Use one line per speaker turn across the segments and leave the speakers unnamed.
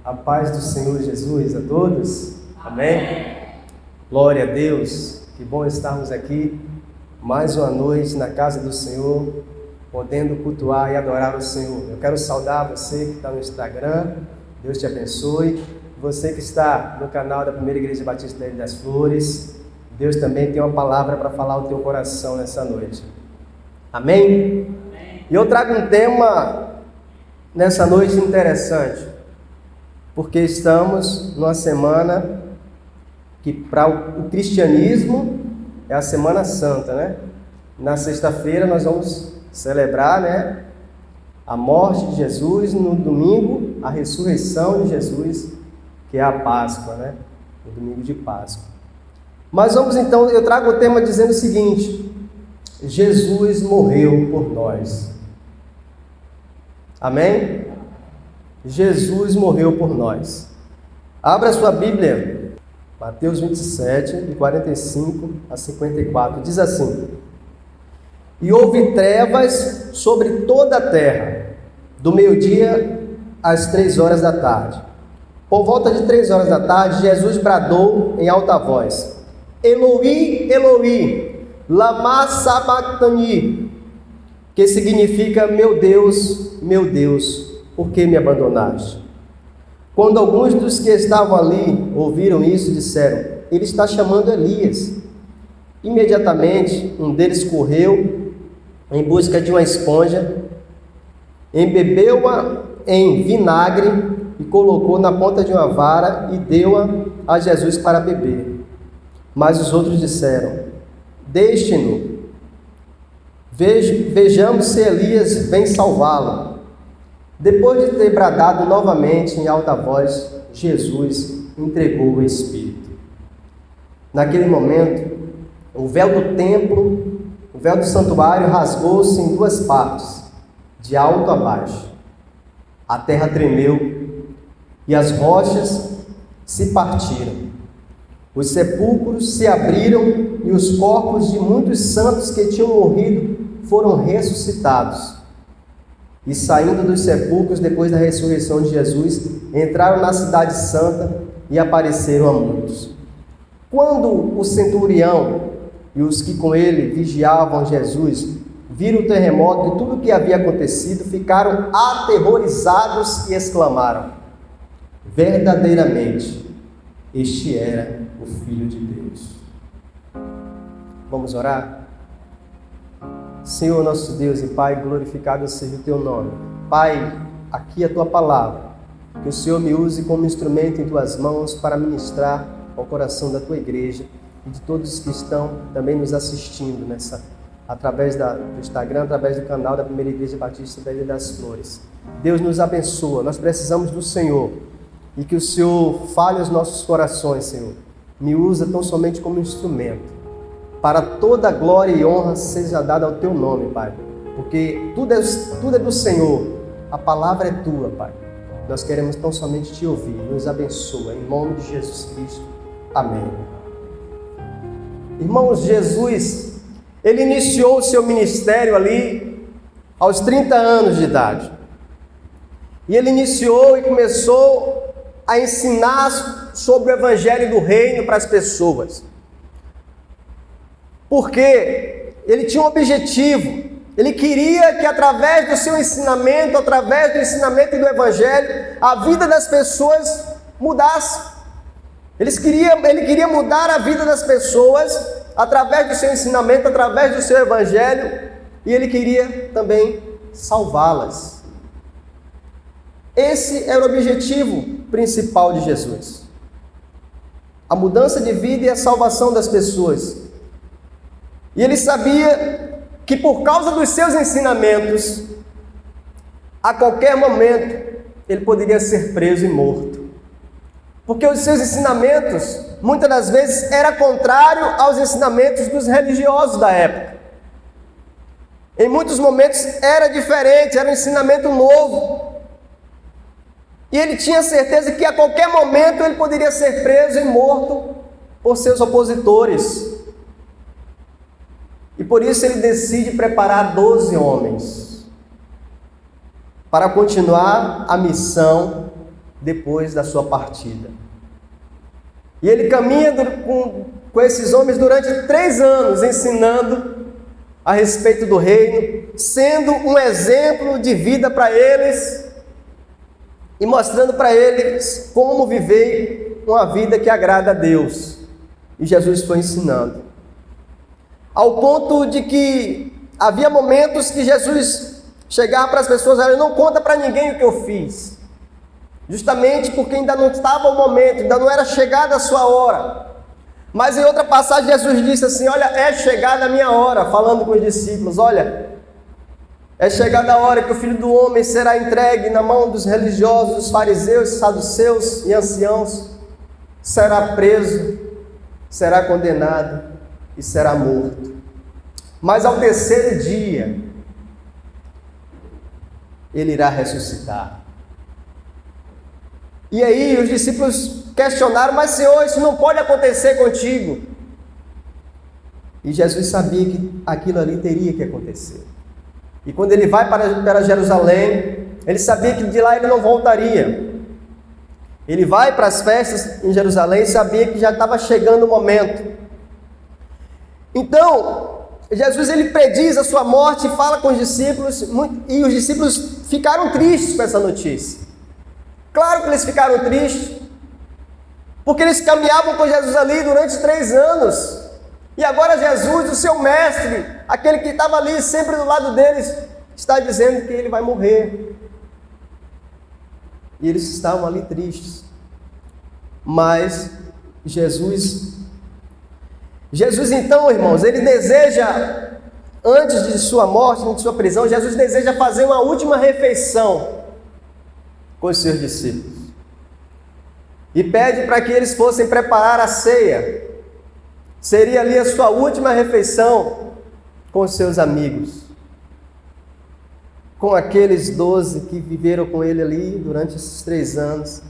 A paz do Senhor Jesus a todos. Amém? Glória a Deus. Que bom estarmos aqui mais uma noite na casa do Senhor, podendo cultuar e adorar o Senhor. Eu quero saudar você que está no Instagram. Deus te abençoe. Você que está no canal da Primeira Igreja Batista da Ilha das Flores. Deus também tem uma palavra para falar ao teu coração nessa noite. Amém? E eu trago um tema nessa noite interessante, porque estamos numa semana que para o cristianismo é a Semana Santa, né? Na sexta-feira nós vamos celebrar, né, a morte de Jesus, no domingo a ressurreição de Jesus, que é a Páscoa, né? O domingo de Páscoa. Mas vamos então, eu trago o tema dizendo o seguinte: Jesus morreu por nós. Amém? Jesus morreu por nós. Abra sua Bíblia, Mateus 27, de 45 a 54, diz assim: E houve trevas sobre toda a terra, do meio-dia às 3 horas da tarde. Por volta de 3 horas da tarde, Jesus bradou em alta voz: Eloi, Eloi, lama sabachthani, que significa: meu Deus, por que me abandonaste? Quando alguns dos que estavam ali ouviram isso, disseram: ele está chamando Elias. Imediatamente um deles correu em busca de uma esponja, embebeu-a em vinagre e colocou na ponta de uma vara e deu-a a Jesus para beber. Mas os outros disseram: deixe-no, vejamos se Elias vem salvá-lo. Depois de ter bradado novamente em alta voz, Jesus entregou o Espírito. Naquele momento, o véu do templo, o véu do santuário rasgou-se em 2 partes, de alto a baixo. A terra tremeu e as rochas se partiram. Os sepulcros se abriram e os corpos de muitos santos que tinham morrido foram ressuscitados. E saindo dos sepulcros depois da ressurreição de Jesus, entraram na cidade santa e apareceram a muitos. Quando o centurião e os que com ele vigiavam Jesus viram o terremoto e tudo o que havia acontecido, ficaram aterrorizados e exclamaram: verdadeiramente, este era o Filho de Deus. Vamos orar? Senhor nosso Deus e Pai, glorificado seja o Teu nome. Pai, aqui é a Tua palavra, que o Senhor me use como instrumento em Tuas mãos para ministrar ao coração da Tua igreja e de todos que estão também nos assistindo através do Instagram, através do canal da Primeira Igreja Batista da Ilha das Flores. Deus nos abençoa, nós precisamos do Senhor e que o Senhor fale os nossos corações, Senhor. Me usa tão somente como instrumento, para toda glória e honra seja dada ao Teu nome, Pai, porque tudo é do Senhor, a palavra é Tua, Pai. Nós queremos tão somente Te ouvir. Nos abençoa, em nome de Jesus Cristo. Amém. Irmãos, Jesus, Ele iniciou o seu ministério ali aos 30 anos de idade. E Ele iniciou e começou a ensinar sobre o Evangelho do Reino para as pessoas. Porque Ele tinha um objetivo. Ele queria que através do seu ensinamento, através do ensinamento do Evangelho, a vida das pessoas mudasse. Ele queria mudar a vida das pessoas através do seu ensinamento, através do seu Evangelho, e Ele queria também salvá-las. Esse era o objetivo principal de Jesus: a mudança de vida e a salvação das pessoas. E Ele sabia que por causa dos seus ensinamentos, a qualquer momento, Ele poderia ser preso e morto. Porque os seus ensinamentos, muitas das vezes, era contrário aos ensinamentos dos religiosos da época. Em muitos momentos era diferente, era um ensinamento novo. E ele tinha certeza que a qualquer momento ele poderia ser preso e morto por seus opositores. E por isso ele decide preparar 12 homens para continuar a missão depois da sua partida. E ele caminha com esses homens durante 3 anos, ensinando a respeito do reino, sendo um exemplo de vida para eles e mostrando para eles como viver uma vida que agrada a Deus. E Jesus foi ensinando, ao ponto de que havia momentos que Jesus chegava para as pessoas: olha, não conta para ninguém o que eu fiz, justamente porque ainda não estava o momento, ainda não era chegada a sua hora. Mas em outra passagem Jesus disse assim: olha, é chegada a minha hora, falando com os discípulos: olha, é chegada a hora que o Filho do Homem será entregue na mão dos religiosos, dos fariseus, saduceus e anciãos, será preso, será condenado e será morto. Mas ao terceiro dia, ele irá ressuscitar. E aí os discípulos questionaram: mas Senhor, isso não pode acontecer contigo. E Jesus sabia que aquilo ali teria que acontecer. E quando ele vai para Jerusalém, ele sabia que de lá ele não voltaria. Ele vai para as festas em Jerusalém e sabia que já estava chegando o momento. Então, Jesus ele prediz a sua morte e fala com os discípulos, e os discípulos ficaram tristes com essa notícia. Claro que eles ficaram tristes, porque eles caminhavam com Jesus ali durante 3 anos, e agora Jesus, o seu mestre, aquele que estava ali sempre do lado deles, está dizendo que ele vai morrer. E eles estavam ali tristes. Mas Jesus então, irmãos, ele deseja, antes de sua morte, antes de sua prisão, Jesus deseja fazer uma última refeição com os seus discípulos. E pede para que eles fossem preparar a ceia. Seria ali a sua última refeição com os seus amigos, com aqueles 12 que viveram com ele ali durante esses 3 anos.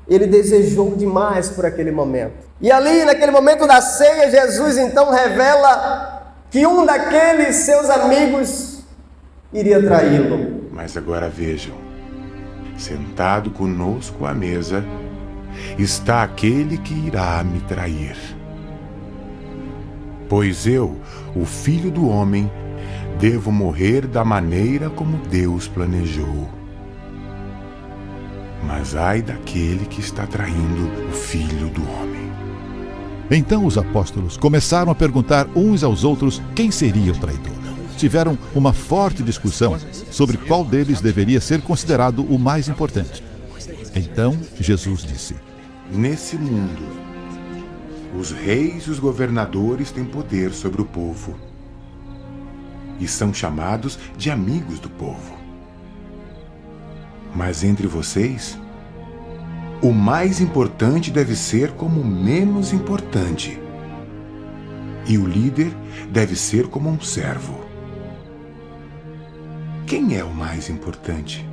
Ele desejou demais por aquele momento. E ali, naquele momento da ceia, Jesus então revela que um daqueles seus amigos iria traí-lo.
Mas agora vejam, sentado conosco à mesa, está aquele que irá me trair. Pois eu, o Filho do Homem, devo morrer da maneira como Deus planejou. Mas ai daquele que está traindo o Filho do Homem.
Então os apóstolos começaram a perguntar uns aos outros quem seria o traidor. Tiveram uma forte discussão sobre qual deles deveria ser considerado o mais importante. Então Jesus disse:
nesse mundo, os reis e os governadores têm poder sobre o povo e são chamados de amigos do povo. Mas entre vocês, o mais importante deve ser como o menos importante, e o líder deve ser como um servo. Quem é o mais importante?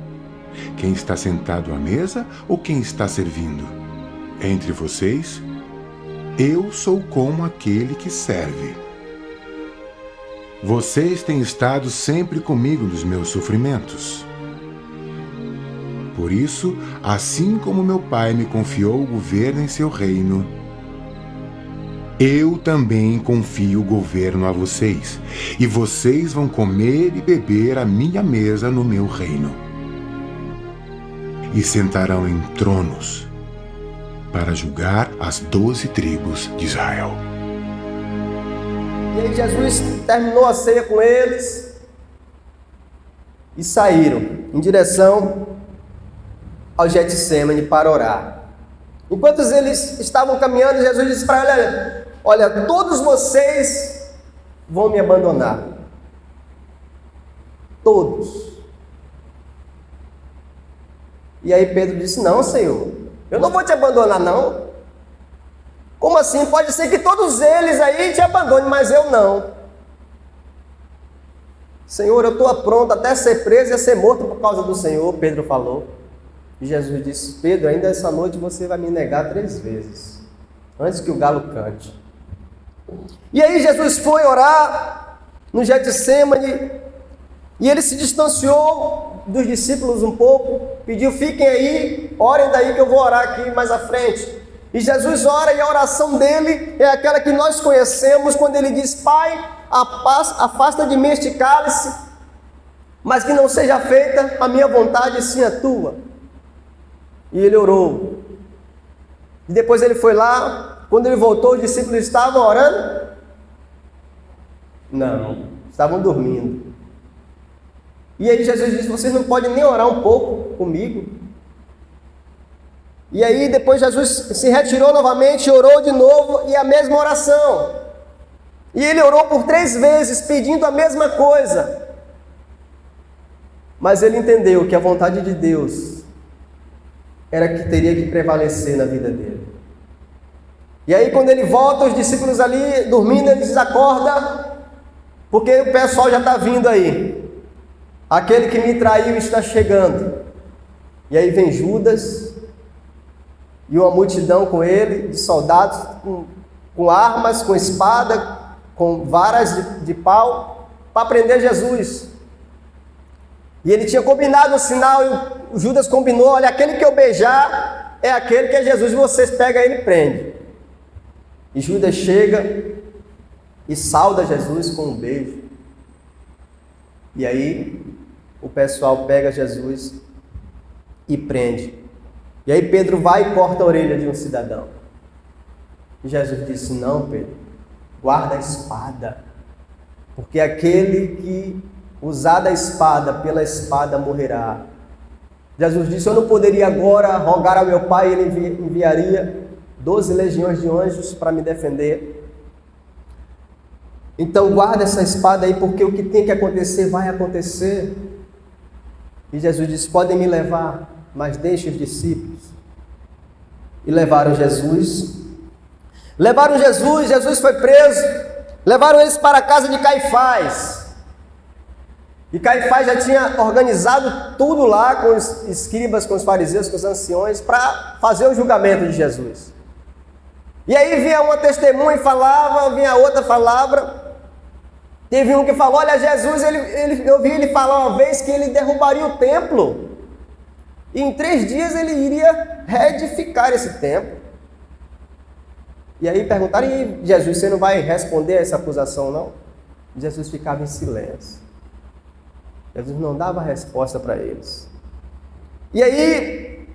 Quem está sentado à mesa ou quem está servindo? Entre vocês, eu sou como aquele que serve. Vocês têm estado sempre comigo nos meus sofrimentos. Por isso, assim como meu Pai me confiou o governo em seu reino, eu também confio o governo a vocês, e vocês vão comer e beber à minha mesa no meu reino. E sentarão em tronos para julgar as 12 tribos de Israel.
E aí Jesus terminou a ceia com eles e saíram em direção ao Getsêmani para orar. Enquanto eles estavam caminhando, Jesus disse para ele: olha, todos vocês vão me abandonar. Todos. E aí Pedro disse: não, Senhor, eu não vou te abandonar, não. Como assim? Pode ser que todos eles aí te abandonem, mas eu não. Senhor, eu estou pronto até ser preso e a ser morto por causa do Senhor, Pedro falou. E Jesus disse: Pedro, ainda essa noite você vai me negar 3 vezes, antes que o galo cante. E aí Jesus foi orar no Getsêmani, e ele se distanciou dos discípulos um pouco, pediu: fiquem aí, orem daí que eu vou orar aqui mais à frente. E Jesus ora, e a oração dele é aquela que nós conhecemos, quando ele diz: Pai, afasta de mim este cálice, mas que não seja feita a minha vontade, sim a tua. E ele orou. E depois ele foi lá, quando ele voltou, os discípulos estavam orando? Não, estavam dormindo. E aí Jesus disse: vocês não podem nem orar um pouco comigo? E aí depois Jesus se retirou novamente, orou de novo, e a mesma oração. E ele orou por 3 vezes, pedindo a mesma coisa. Mas ele entendeu que a vontade de Deus era que teria que prevalecer na vida dele. E aí quando ele volta, os discípulos ali dormindo, ele diz: acorda, porque o pessoal já está vindo aí. Aquele que me traiu está chegando. E aí vem Judas e uma multidão com ele, de soldados com armas, com espada, com varas de pau, para prender Jesus. E ele tinha combinado um sinal, e o Judas combinou: olha, aquele que eu beijar é aquele que é Jesus, e vocês pegam ele e prendem. E Judas chega e sauda Jesus com um beijo. E aí o pessoal pega Jesus e prende. E aí Pedro vai e corta a orelha de um cidadão. E Jesus disse: não, Pedro, guarda a espada, porque aquele que usar da espada, pela espada morrerá. Jesus disse: eu não poderia agora rogar ao meu Pai, ele enviaria 12 legiões de anjos para me defender. Então guarda essa espada aí, porque o que tem que acontecer vai acontecer. E Jesus disse: podem me levar, mas deixe os discípulos. E levaram Jesus. Jesus foi preso. Levaram eles para a casa de Caifás. E Caifás já tinha organizado tudo lá com os escribas, com os fariseus, com os anciões, para fazer o julgamento de Jesus. E aí vinha uma testemunha e falava, vinha outra falava. Teve um que falou: olha, Jesus, eu vi ele falar uma vez que ele derrubaria o templo. E em 3 dias ele iria reedificar esse templo. E aí perguntaram: e Jesus, você não vai responder a essa acusação, não? Jesus ficava em silêncio. Jesus não dava resposta para eles. E aí,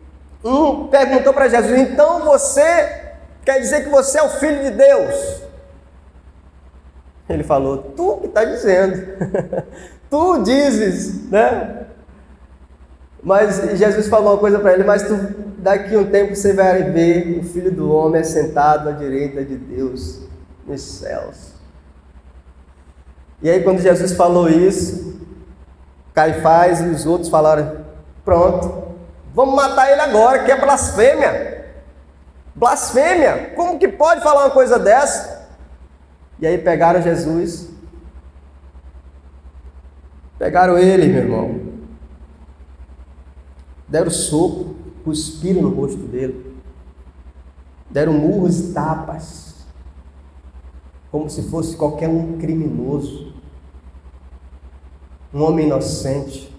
um perguntou para Jesus: então você quer dizer que você é o Filho de Deus? Ele falou: tu que está dizendo. Tu dizes, né? Mas Jesus falou uma coisa para ele: mas daqui a um tempo você vai ver o Filho do Homem assentado à direita de Deus nos céus. E aí quando Jesus falou isso, Caifás e os outros falaram: pronto, vamos matar ele agora, que é blasfêmia. Blasfêmia, como que pode falar uma coisa dessa? E aí pegaram Jesus, pegaram ele, meu irmão, deram soco, cuspiram no rosto dele, deram murros e tapas, como se fosse qualquer um criminoso, um homem inocente.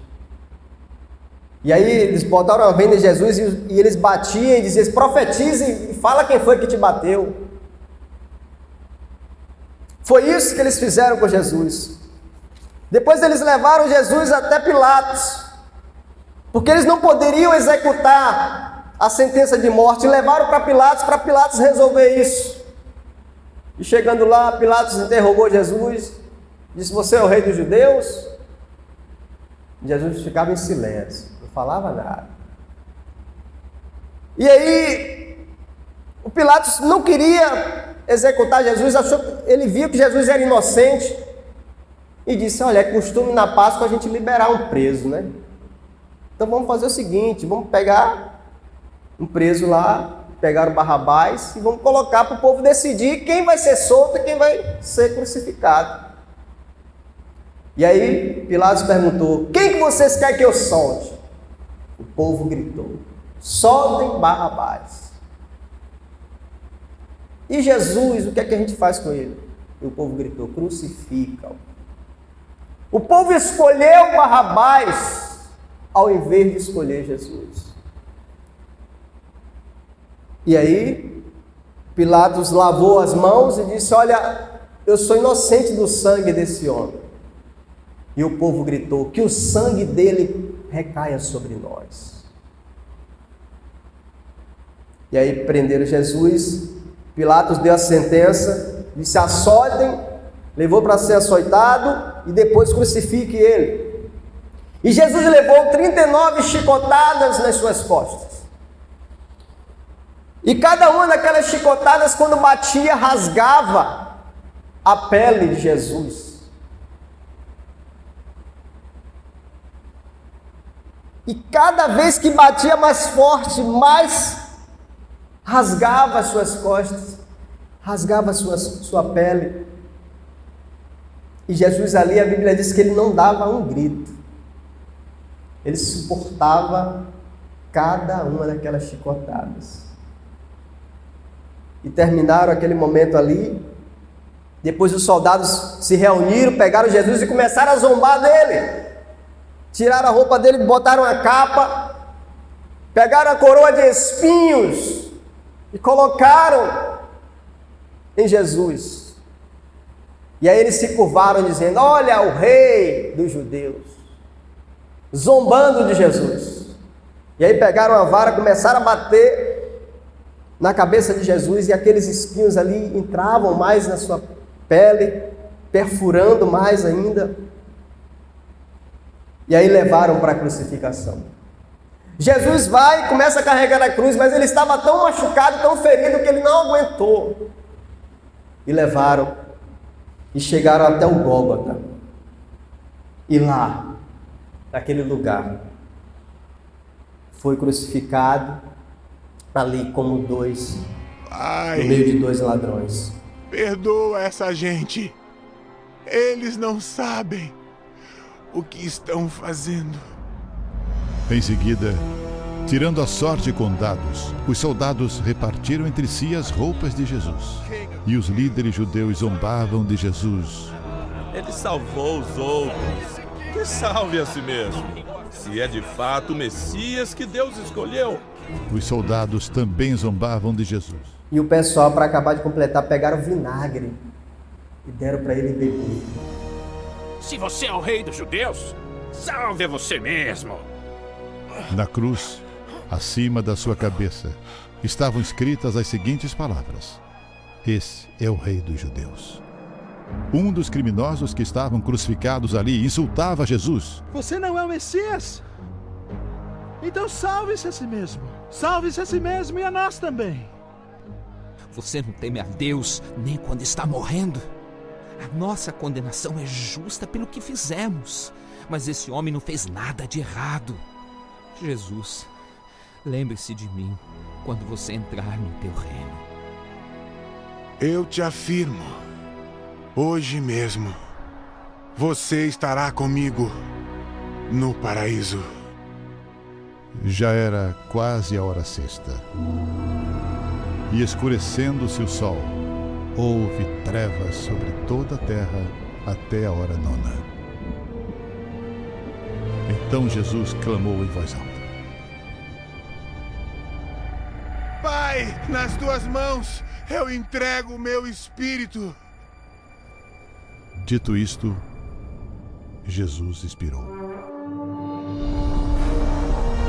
E aí eles botaram a venda em Jesus e eles batiam e diziam: profetize e fala quem foi que te bateu. Foi isso que eles fizeram com Jesus. Depois eles levaram Jesus até Pilatos, porque eles não poderiam executar a sentença de morte, e levaram para Pilatos resolver isso. E chegando lá, Pilatos interrogou Jesus, disse: você é o rei dos judeus? Jesus ficava em silêncio, não falava nada. E aí, o Pilatos não queria executar Jesus, ele viu que Jesus era inocente e disse: olha, é costume na Páscoa a gente liberar um preso, né? Então vamos fazer o seguinte, vamos pegar um preso lá, pegar o Barrabás e vamos colocar para o povo decidir quem vai ser solto e quem vai ser crucificado. E aí Pilatos perguntou: quem que vocês querem que eu solte? O povo gritou: soltem Barrabás. E Jesus, o que é que a gente faz com ele? E o povo gritou: crucifica-o. O povo escolheu Barrabás ao invés de escolher Jesus. E aí, Pilatos lavou as mãos e disse: olha, eu sou inocente do sangue desse homem. E o povo gritou: que o sangue dele recaia sobre nós. E aí prenderam Jesus. Pilatos deu a sentença, disse: açoitem, levou para ser açoitado e depois crucifique ele. E Jesus levou 39 chicotadas nas suas costas. E cada uma daquelas chicotadas, quando batia, rasgava a pele de Jesus. E cada vez que batia mais forte, mais rasgava as suas costas, rasgava sua pele. E Jesus ali, a Bíblia diz que ele não dava um grito. Ele suportava cada uma daquelas chicotadas. E terminaram aquele momento ali. Depois os soldados se reuniram, pegaram Jesus e começaram a zombar dele. Tiraram a roupa dele, botaram a capa, pegaram a coroa de espinhos e colocaram em Jesus. E aí eles se curvaram dizendo: olha o rei dos judeus, zombando de Jesus. E aí pegaram a vara, começaram a bater na cabeça de Jesus, e aqueles espinhos ali entravam mais na sua pele, perfurando mais ainda. E aí levaram para a crucificação. Jesus vai e começa a carregar a cruz, mas ele estava tão machucado, tão ferido, que ele não aguentou. E levaram, e chegaram até o Gólgota. E lá, naquele lugar, foi crucificado, ali como dois, no meio de dois ladrões.
Perdoa essa gente. Eles não sabem o que estão fazendo.
Em seguida, tirando a sorte com dados, os soldados repartiram entre si as roupas de Jesus. E os líderes judeus zombavam de Jesus.
Ele salvou os outros. Que salve a si mesmo. Se é de fato o Messias que Deus escolheu.
Os soldados também zombavam de Jesus.
E o pessoal, para acabar de completar, pegaram vinagre e deram para ele beber.
Se você é o rei dos judeus, salve você mesmo.
Na cruz, acima da sua cabeça, estavam escritas as seguintes palavras: esse é o rei dos judeus. Um dos criminosos que estavam crucificados ali insultava Jesus.
Você não é o Messias? Então salve-se a si mesmo. Salve-se a si mesmo e a nós também.
Você não teme a Deus nem quando está morrendo? A nossa condenação é justa pelo que fizemos, mas esse homem não fez nada de errado. Jesus, lembre-se de mim quando você entrar no teu reino.
Eu te afirmo, hoje mesmo, você estará comigo no paraíso.
Já era quase a hora sexta. E escurecendo-se o sol, houve trevas sobre toda a terra até a hora nona. Então Jesus clamou em voz alta:
Pai, nas tuas mãos eu entrego o meu espírito.
Dito isto, Jesus expirou.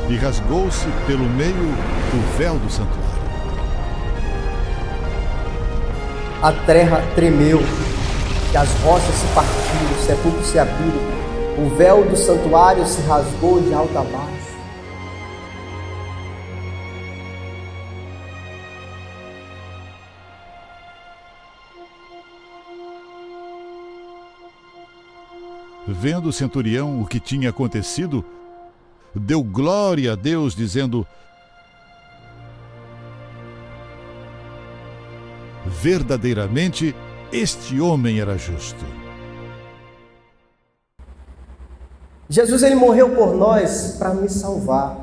E rasgou-se pelo meio o véu do santuário.
A terra tremeu, e as rochas se partiram, os sepulcros se abriram, o véu do santuário se rasgou de alto a baixo.
Vendo o centurião o que tinha acontecido, deu glória a Deus, dizendo: verdadeiramente, este homem era justo.
Jesus, ele morreu por nós para nos salvar.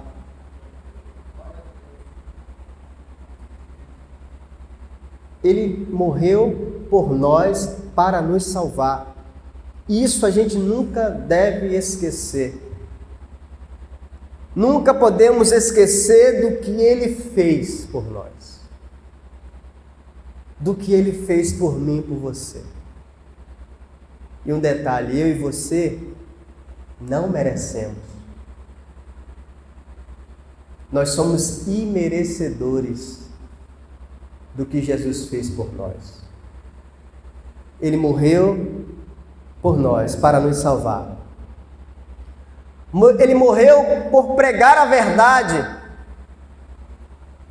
Ele morreu por nós para nos salvar. E isso a gente nunca deve esquecer. nunca podemos esquecer do que Ele fez por nós. Do que Ele fez por mim e por você. E um detalhe, eu e você não merecemos. Nós somos imerecedores do que Jesus fez por nós. Ele morreu por nós, para nos salvar. Ele morreu por pregar a verdade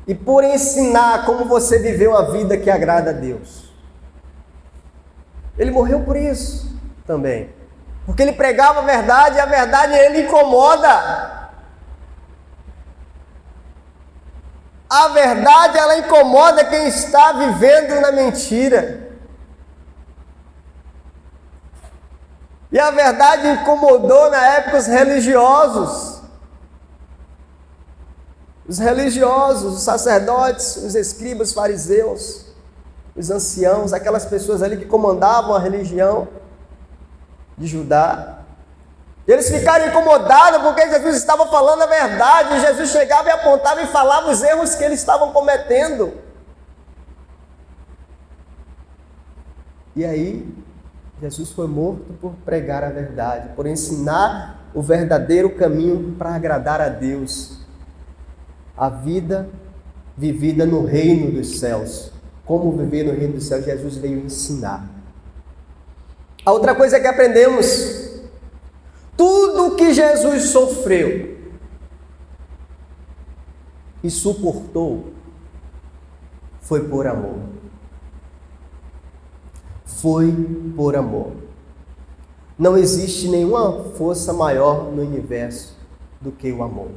e por ensinar como você viver uma vida que agrada a Deus. Ele morreu por isso também, porque ele pregava a verdade e a verdade ele incomoda. A verdade ela incomoda quem está vivendo na mentira. E a verdade incomodou na época os religiosos. Os religiosos, os sacerdotes, os escribas, os fariseus, os anciãos, aquelas pessoas ali que comandavam a religião de Judá. Eles ficaram incomodados porque Jesus estava falando a verdade. E Jesus chegava e apontava e falava os erros que eles estavam cometendo. E aí, Jesus foi morto por pregar a verdade, por ensinar o verdadeiro caminho para agradar a Deus. A vida vivida no reino dos céus. Como viver no reino dos céus, Jesus veio ensinar. A outra coisa que aprendemos, tudo que Jesus sofreu e suportou foi por amor. Foi por amor. Não existe nenhuma força maior no universo do que o amor.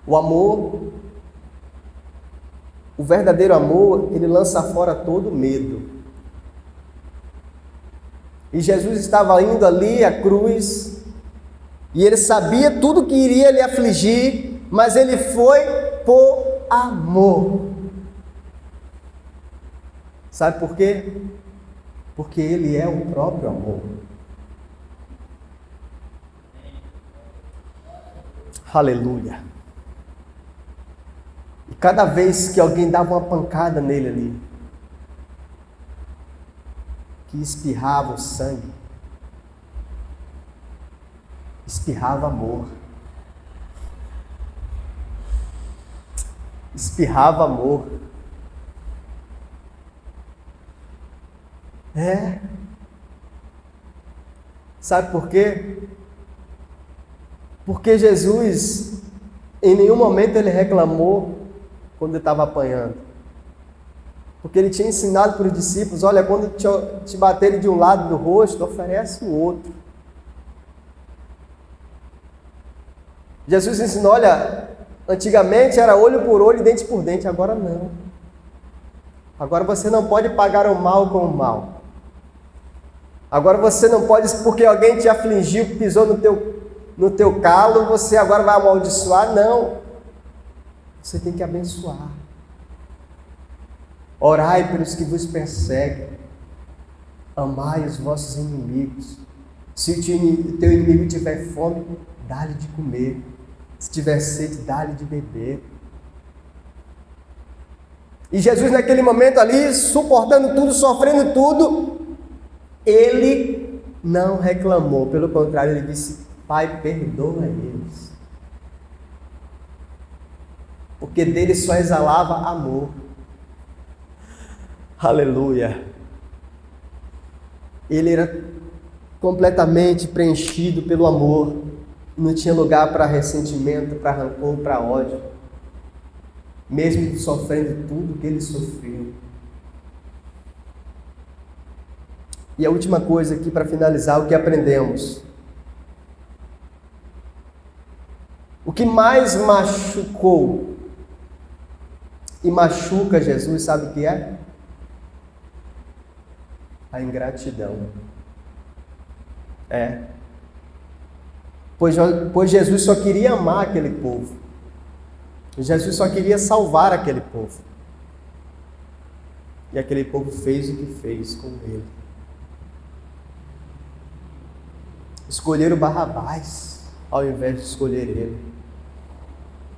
O amor, o verdadeiro amor, ele lança fora todo medo. E Jesus estava indo ali à cruz, e ele sabia tudo que iria lhe afligir, mas ele foi por amor. Sabe por quê? Porque ele é o próprio amor. Aleluia. E cada vez que alguém dava uma pancada nele ali, que espirrava o sangue, espirrava amor. Espirrava amor. Sabe por quê? Porque Jesus, em nenhum momento ele reclamou quando ele estava apanhando. Porque ele tinha ensinado para os discípulos, olha, quando te baterem de um lado do rosto, oferece o outro. Jesus ensinou, olha, antigamente era olho por olho e dente por dente, agora não. Agora você não pode pagar o mal com o mal. Agora você não pode, porque alguém te afligiu, pisou no teu calo, você agora vai amaldiçoar. Não. Você tem que abençoar. Orai pelos que vos perseguem. Amai os vossos inimigos. Se o teu inimigo tiver fome, dá-lhe de comer. Se tiver sede, dá-lhe de beber. E Jesus naquele momento ali, suportando tudo, sofrendo tudo, ele não reclamou, pelo contrário, ele disse, Pai, perdoa eles. Porque dele só exalava amor. Aleluia. Ele era completamente preenchido pelo amor. Não tinha lugar para ressentimento, para rancor, para ódio. Mesmo sofrendo tudo que ele sofreu. E a última coisa aqui para finalizar, o que aprendemos. O que mais machucou e machuca Jesus, sabe o que é? A ingratidão. Pois Jesus só queria amar aquele povo. Jesus só queria salvar aquele povo. E aquele povo fez o que fez com ele. Escolheram Barrabás ao invés de escolher ele.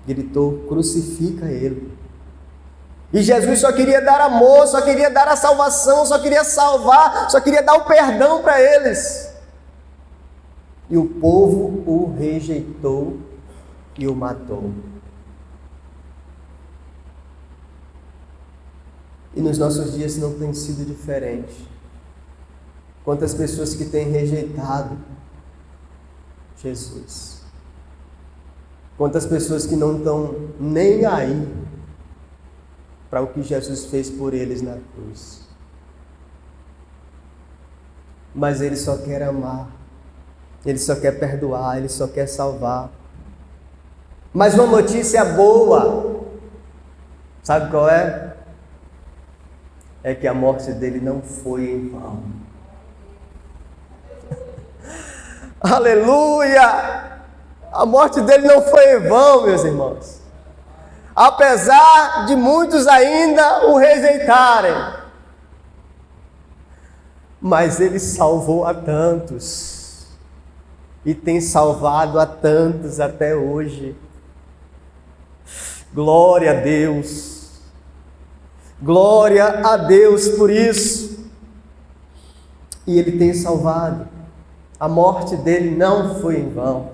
Gritou: crucifica ele. E Jesus só queria dar amor, só queria dar a salvação, só queria salvar, só queria dar o perdão para eles. E o povo o rejeitou e o matou. E nos nossos dias não tem sido diferente. Quantas pessoas que têm rejeitado Jesus. Quantas pessoas que não estão nem aí para o que Jesus fez por eles na cruz. Mas Ele só quer amar. Ele só quer perdoar. Ele só quer salvar. Mas uma notícia boa. Sabe qual é? É que a morte dele não foi em vão. Aleluia! A morte dele não foi em vão, meus irmãos. Apesar de muitos ainda o rejeitarem. Mas ele salvou a tantos. E tem salvado a tantos até hoje. Glória a Deus. Glória a Deus por isso. E ele tem salvado. A morte dele não foi em vão.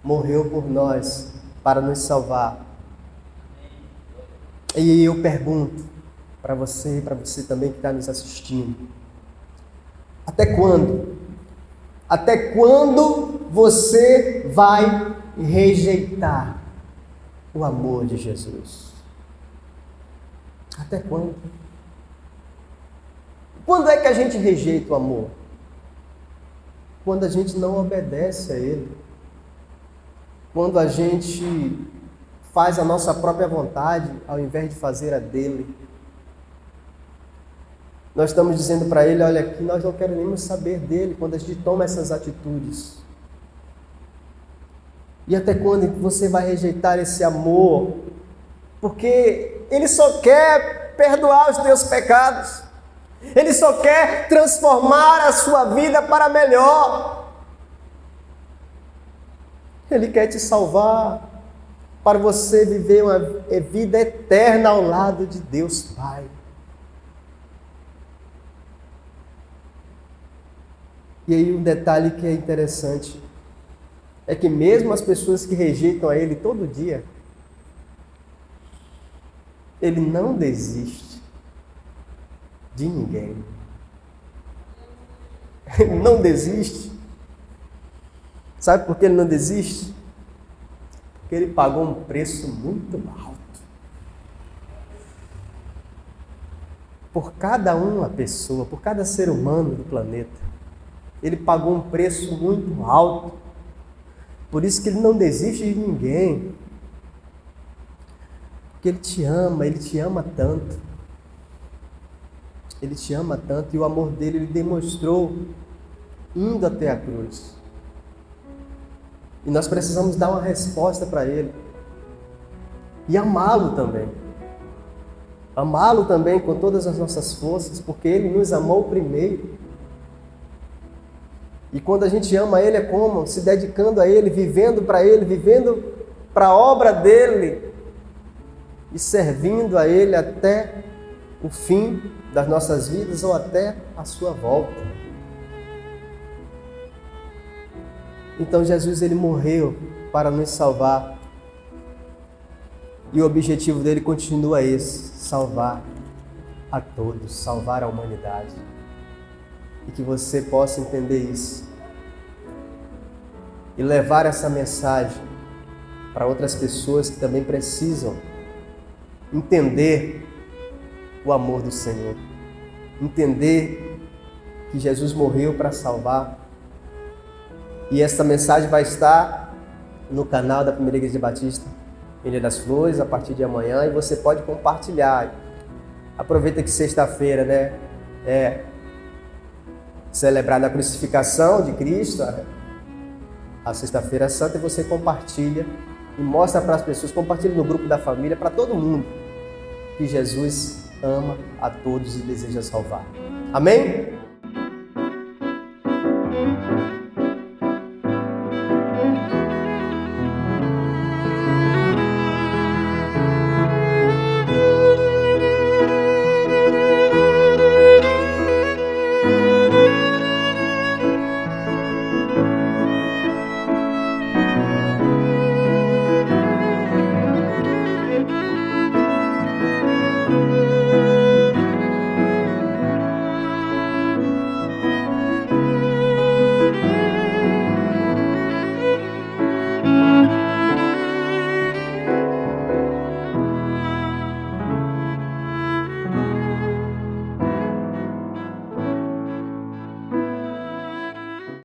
Morreu por nós para nos salvar. E eu pergunto para você também que está nos assistindo: até quando? Até quando você vai rejeitar o amor de Jesus? Até quando? Quando é que a gente rejeita o amor? Quando a gente não obedece a Ele. Quando a gente faz a nossa própria vontade ao invés de fazer a dele. Nós estamos dizendo para Ele: olha, aqui nós não queremos saber dele, quando a gente toma essas atitudes. E até quando você vai rejeitar esse amor? Porque Ele só quer perdoar os teus pecados. Ele só quer transformar a sua vida para melhor. Ele quer te salvar para você viver uma vida eterna ao lado de Deus Pai. E aí um detalhe que é interessante é que mesmo as pessoas que rejeitam a Ele todo dia, Ele não desiste de ninguém. Ele não desiste. Sabe por que Ele não desiste? Porque Ele pagou um preço muito alto. Por cada uma pessoa, por cada ser humano do planeta, Ele pagou um preço muito alto. Por isso que Ele não desiste de ninguém. Porque Ele te ama tanto. Ele te ama tanto, e o amor dele Ele demonstrou indo até a cruz. E nós precisamos dar uma resposta para Ele. E amá-lo também. Amá-lo também com todas as nossas forças, porque Ele nos amou primeiro. E quando a gente ama Ele, é como? Se dedicando a Ele, vivendo para Ele, vivendo para a obra dEle e servindo a Ele até o fim das nossas vidas ou até a sua volta. Então Jesus, Ele morreu para nos salvar. E o objetivo dele continua esse: salvar a todos, salvar a humanidade. E que você possa entender isso e levar essa mensagem para outras pessoas que também precisam entender o amor do Senhor, entender que Jesus morreu para salvar. E esta mensagem vai estar no canal da Primeira Igreja Batista em Ilha das Flores a partir de amanhã, e você pode compartilhar. Aproveita que sexta-feira, é celebrada a crucificação de Cristo, a Sexta-feira Santa, e você compartilha e mostra para as pessoas, compartilha no grupo da família, para todo mundo, que Jesus ama a todos e deseja salvar. Amém?